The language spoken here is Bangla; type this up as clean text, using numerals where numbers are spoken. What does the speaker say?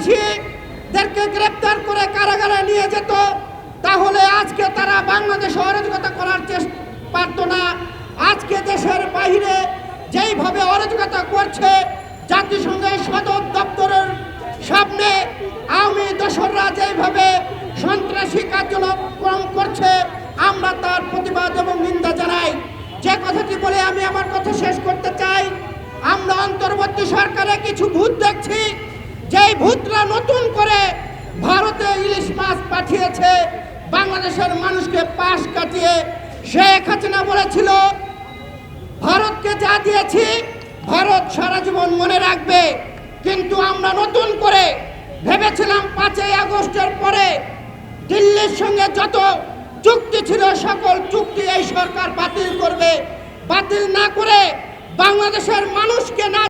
সন্ত্রাসীদেরকে গ্রেপ্তার করে কারাগারে নিয়ে যেত, তাহলে আজকে তারা বাংলাদেশে অরাজকতা করার চেষ্টা পারত না। আজকে দেশের বাইরে যেইভাবে অরাজকতা করছে, জাতিসংঘের সদর দপ্তরের সামনে আওয়ামী দোসররা যেইভাবে সন্ত্রাসী কার্যক্রম করছে, আমরা তার প্রতিবাদ এবং নিন্দা জানাই। যে কথাটি বলে আমি আমার কথা শেষ করতে চাই, আমরা অন্তর্বর্তী সরকারে কিছু ভূত দেখছি, যেই ভূতরা নতুন করে ভারতে ইলিশ মাছ পাঠিয়েছে বাংলাদেশের মানুষকে পাশ কাটিয়ে। শেখ হাসিনা বলেছিল, ভারতকে যা দিয়েছি ভারত সারা জীবন মনে রাখবে। কিন্তু আমরা নতুন করে ভেবেছিলাম 5ই আগস্টের পরে দিল্লির সঙ্গে যত চুক্তি ছিল সকল চুক্তি এই সরকার বাতিল করবে। বাতিল না করে বাংলাদেশের মানুষকে না